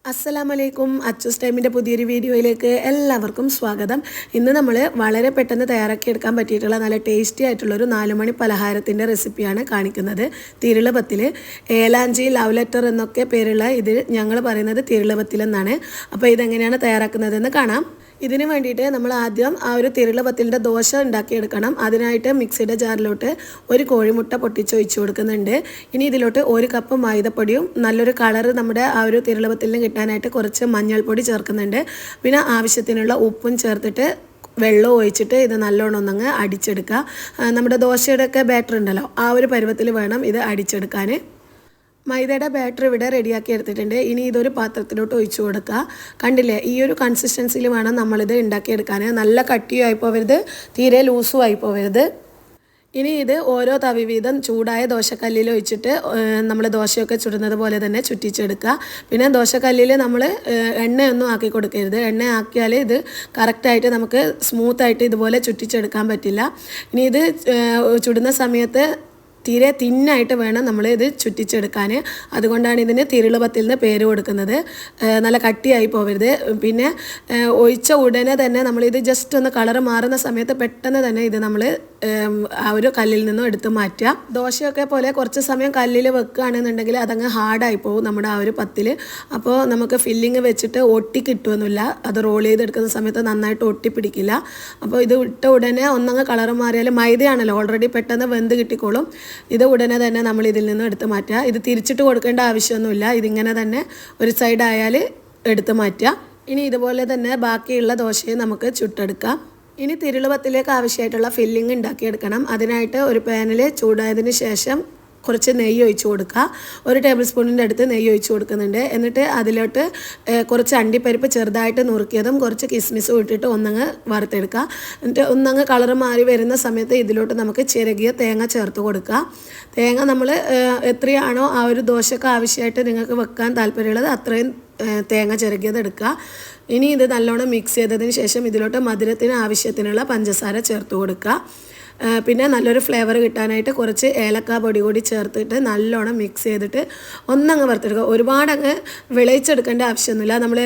അസ്സലാമലൈക്കും. അച്ചൂസ് ടൈമിൻ്റെ പുതിയൊരു വീഡിയോയിലേക്ക് എല്ലാവർക്കും സ്വാഗതം. ഇന്ന് നമ്മൾ വളരെ പെട്ടെന്ന് തയ്യാറാക്കിയെടുക്കാൻ പറ്റിയിട്ടുള്ള നല്ല ടേസ്റ്റി ആയിട്ടുള്ളൊരു 4 മണി പലഹാരത്തിൻ്റെ റെസിപ്പിയാണ് കാണിക്കുന്നത്. തിരുളപത്തിൽ, ഏലാഞ്ചി, ലവ് ലെറ്റർ എന്നൊക്കെ പേരുള്ള ഇത് ഞങ്ങൾ പറയുന്നത് തിരുളപത്തിൽ എന്നാണ്. അപ്പോൾ ഇതെങ്ങനെയാണ് തയ്യാറാക്കുന്നതെന്ന് കാണാം. ഇതിന് വേണ്ടിയിട്ട് നമ്മൾ ആദ്യം ആ ഒരു തിരുളപത്തിൻ്റെ ദോശ ഉണ്ടാക്കിയെടുക്കണം. അതിനായിട്ട് മിക്സിയുടെ ജാറിലോട്ട് ഒരു കോഴിമുട്ട പൊട്ടിച്ചൊഴിച്ച് കൊടുക്കുന്നുണ്ട്. ഇനി ഇതിലോട്ട് 1 കപ്പ് മൈദപ്പൊടിയും നല്ലൊരു കളറ് നമ്മുടെ ആ ഒരു തിരുളപത്തിന് കിട്ടാനായിട്ട് കുറച്ച് മഞ്ഞൾപ്പൊടി ചേർക്കുന്നുണ്ട്. പിന്നെ ആവശ്യത്തിനുള്ള ഉപ്പും ചേർത്തിട്ട് വെള്ളം ഒഴിച്ചിട്ട് ഇത് നല്ലോണം ഒന്നങ്ങ് അടിച്ചെടുക്കുക. നമ്മുടെ ദോശയുടെ ഒക്കെ ബാറ്റർ ഉണ്ടല്ലോ, ആ ഒരു പരുവത്തിൽ വേണം ഇത് അടിച്ചെടുക്കാൻ. മൈദയുടെ ബാറ്റർ ഇവിടെ റെഡിയാക്കി എടുത്തിട്ടുണ്ട്. ഇനി ഇതൊരു പാത്രത്തിലോട്ട് ഒഴിച്ചു കൊടുക്കുക. കണ്ടില്ലേ, ഈ ഒരു കൺസിസ്റ്റൻസിയിൽ വേണം നമ്മളിത് ഉണ്ടാക്കിയെടുക്കാൻ. നല്ല കട്ടിയായി പോവരുത്, തീരെ ലൂസും ആയി പോവരുത്. ഇനി ഇത് ഓരോ തവി വീതം ചൂടായ ദോശക്കല്ലിൽ ഒഴിച്ചിട്ട് നമ്മൾ ദോശയൊക്കെ ചുടുന്നത് പോലെ തന്നെ ചുറ്റിച്ചെടുക്കുക. പിന്നെ ദോശക്കല്ലിൽ നമ്മൾ എണ്ണയൊന്നും ആക്കി കൊടുക്കരുത്. എണ്ണ ആക്കിയാൽ ഇത് കറക്റ്റായിട്ട് നമുക്ക് സ്മൂത്തായിട്ട് ഇതുപോലെ ചുറ്റിച്ചെടുക്കാൻ പറ്റില്ല. ഇനി ഇത് ചുടുന്ന സമയത്ത് തീരെ തിന്നായിട്ട് വേണം നമ്മൾ ഇത് ചുറ്റിച്ചെടുക്കാൻ. അതുകൊണ്ടാണ് ഇതിന് തിരുളപത്തിൽ നിന്ന് പേര് കൊടുക്കുന്നത്. നല്ല കട്ടിയായി പോവരുത്. പിന്നെ ഒഴിച്ച ഉടനെ തന്നെ നമ്മളിത് ജസ്റ്റ് ഒന്ന് കളറ് മാറുന്ന സമയത്ത് പെട്ടെന്ന് തന്നെ ഇത് നമ്മൾ ആ ഒരു കല്ലിൽ നിന്നും എടുത്ത് മാറ്റുക. ദോശയൊക്കെ പോലെ കുറച്ച് സമയം കല്ലിൽ വെക്കുകയാണെന്നുണ്ടെങ്കിൽ അതങ്ങ് ഹാർഡായി പോകും നമ്മുടെ ആ ഒരു പത്തിൽ. അപ്പോൾ നമുക്ക് ഫില്ലിങ് വെച്ചിട്ട് ഒട്ടി കിട്ടുമൊന്നുമില്ല. അത് റോൾ ചെയ്തെടുക്കുന്ന സമയത്ത് നന്നായിട്ട് ഒട്ടിപ്പിടിക്കില്ല. അപ്പോൾ ഇത് ഇട്ട ഉടനെ ഒന്നങ്ങ് കളറ് മാറിയാൽ മൈദയാണല്ലോ, ഓൾറെഡി പെട്ടെന്ന് വെന്ത് കിട്ടിക്കോളും. ഇത് ഉടനെ തന്നെ നമ്മൾ ഇതിൽ നിന്നും എടുത്ത് മാറ്റുക. ഇത് തിരിച്ചിട്ട് കൊടുക്കേണ്ട ആവശ്യമൊന്നുമില്ല. ഇതിങ്ങനെ തന്നെ ഒരു സൈഡായാൽ എടുത്ത് മാറ്റുക. ഇനി ഇതുപോലെ തന്നെ ബാക്കിയുള്ള ദോശയെ നമുക്ക് ചുട്ടെടുക്കാം. ഇനി തിരുളപത്തിലേക്ക് ആവശ്യമായിട്ടുള്ള ഫില്ലിങ് ഉണ്ടാക്കിയെടുക്കണം. അതിനായിട്ട് ഒരു പാനിൽ ചൂടായതിന് ശേഷം കുറച്ച് നെയ്യ് ഒഴിച്ച് കൊടുക്കുക. 1 ടേബിൾ സ്പൂണിൻ്റെ അടുത്ത് നെയ്യ് ഒഴിച്ച് കൊടുക്കുന്നുണ്ട്. എന്നിട്ട് അതിലോട്ട് കുറച്ച് അണ്ടിപ്പരിപ്പ് ചെറുതായിട്ട് നുറുക്കിയതും കുറച്ച് കിസ്മിസും ഇട്ടിട്ട് ഒന്നങ്ങ് വറുത്തെടുക്കുക. എന്നിട്ട് ഒന്നങ്ങ് കളറ് മാറി വരുന്ന സമയത്ത് ഇതിലോട്ട് നമുക്ക് ചിരകിയ തേങ്ങ ചേർത്ത് കൊടുക്കുക. തേങ്ങ നമ്മൾ എത്രയാണോ ആ ഒരു ദോശക്ക് ആവശ്യമായിട്ട് നിങ്ങൾക്ക് വെക്കാൻ താല്പര്യമുള്ളത് അത്രയും തേങ്ങ ചിരകിയത് എടുക്കുക. ഇനി ഇത് നല്ലോണം മിക്സ് ചെയ്തതിന് ശേഷം ഇതിലോട്ട് മധുരത്തിന് ആവശ്യത്തിനുള്ള പഞ്ചസാര ചേർത്ത് കൊടുക്കുക. പിന്നെ നല്ലൊരു ഫ്ലേവർ കിട്ടാനായിട്ട് കുറച്ച് ഏലക്ക പൊടി കൂടി ചേർത്തിട്ട് നല്ലോണം മിക്സ് ചെയ്തിട്ട് ഒന്നങ്ങ് വറുത്തെടുക്കുക. ഒരുപാടങ്ങ് വിളയിച്ചെടുക്കേണ്ട ആവശ്യമൊന്നുമില്ല. നമ്മൾ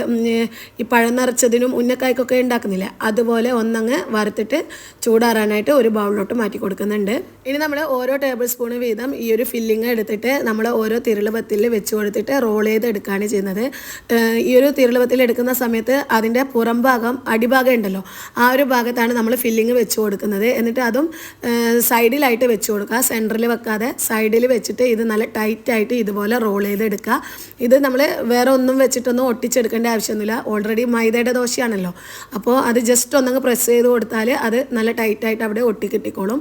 ഈ പഴം നിറച്ചതിനും ഉന്നക്കായ്ക്കൊക്കെ ഉണ്ടാക്കുന്നില്ല, അതുപോലെ ഒന്നങ്ങ് വറുത്തിട്ട് ചൂടാറാനായിട്ട് ഒരു ബൗളിലോട്ട് മാറ്റി കൊടുക്കുന്നുണ്ട്. ഇനി നമ്മൾ ഓരോ ടേബിൾ സ്പൂൺ വീതം ഈ ഒരു ഫില്ലിങ് എടുത്തിട്ട് നമ്മൾ ഓരോ തിരുളപത്തിൽ വെച്ച് കൊടുത്തിട്ട് റോൾ ചെയ്ത് എടുക്കുകയാണ് ചെയ്യുന്നത്. ഈ ഒരു തിരുളപത്തിൽ എടുക്കുന്ന സമയത്ത് അതിൻ്റെ പുറം ഭാഗം, അടിഭാഗം ഉണ്ടല്ലോ, ആ ഒരു ഭാഗത്താണ് നമ്മൾ ഫില്ലിങ് വെച്ച് കൊടുക്കുന്നത്. എന്നിട്ട് അതും സൈഡിലായിട്ട് വെച്ച് കൊടുക്കുക. സെൻറ്ററിൽ വെക്കാതെ സൈഡിൽ വെച്ചിട്ട് ഇത് നല്ല ടൈറ്റായിട്ട് ഇതുപോലെ റോൾ ചെയ്തെടുക്കുക. ഇത് നമ്മൾ വേറെ ഒന്നും വെച്ചിട്ടൊന്നും ഒട്ടിച്ചെടുക്കേണ്ട ആവശ്യമൊന്നുമില്ല. ഓൾറെഡി മൈദയുടെ ദോശയാണല്ലോ, അപ്പോൾ അത് ജസ്റ്റ് ഒന്നങ്ങ് പ്രസ് ചെയ്ത് കൊടുത്താൽ അത് നല്ല ടൈറ്റായിട്ട് അവിടെ ഒട്ടിക്കിട്ടിക്കോളും.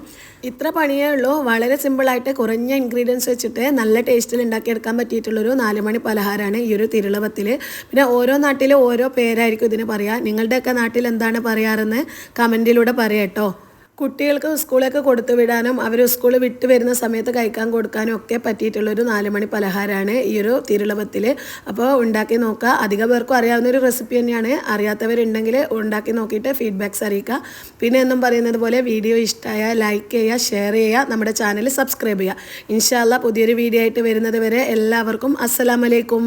ഇത്ര പണിയേ ഉള്ളൂ. വളരെ സിമ്പിളായിട്ട് കുറഞ്ഞ ഇൻഗ്രീഡിയൻസ് വെച്ചിട്ട് നല്ല ടേസ്റ്റിൽ ഉണ്ടാക്കിയെടുക്കാൻ പറ്റിയിട്ടുള്ളൊരു 4 മണി പലഹാരമാണ് ഈ ഒരു തിരുളപത്തിൽ. പിന്നെ ഓരോ നാട്ടിലും ഓരോ പേരായിരിക്കും ഇതിന് പറയുക. നിങ്ങളുടെയൊക്കെ നാട്ടിൽ എന്താണ് പറയാറെന്ന് കമൻറ്റിലൂടെ പറയാട്ടോ. കുട്ടികൾക്ക് സ്കൂളൊക്കെ കൊടുത്തു വിടാനും അവർ സ്കൂൾ വിട്ട് വരുന്ന സമയത്ത് കഴിക്കാൻ കൊടുക്കാനും ഒക്കെ പറ്റിയിട്ടുള്ളൊരു 4 മണി പലഹാരമാണ് ഈ ഒരു തിരുളപത്തിൽ. അപ്പോൾ ഉണ്ടാക്കി നോക്കുക. അധികം പേർക്കും അറിയാവുന്നൊരു റെസിപ്പി തന്നെയാണ്. അറിയാത്തവരുണ്ടെങ്കിൽ ഉണ്ടാക്കി നോക്കിയിട്ട് ഫീഡ്ബാക്ക്സ് അറിയിക്കുക. പിന്നെ എന്നും പറയുന്നത് പോലെ വീഡിയോ ഇഷ്ടമായ ലൈക്ക് ചെയ്യുക, ഷെയർ ചെയ്യുക, നമ്മുടെ ചാനൽ സബ്സ്ക്രൈബ് ചെയ്യുക. ഇൻഷാ അല്ലാഹ് പുതിയൊരു വീഡിയോ ആയിട്ട് വരുന്നത് വരെ എല്ലാവർക്കും അസ്സലാമലൈക്കും.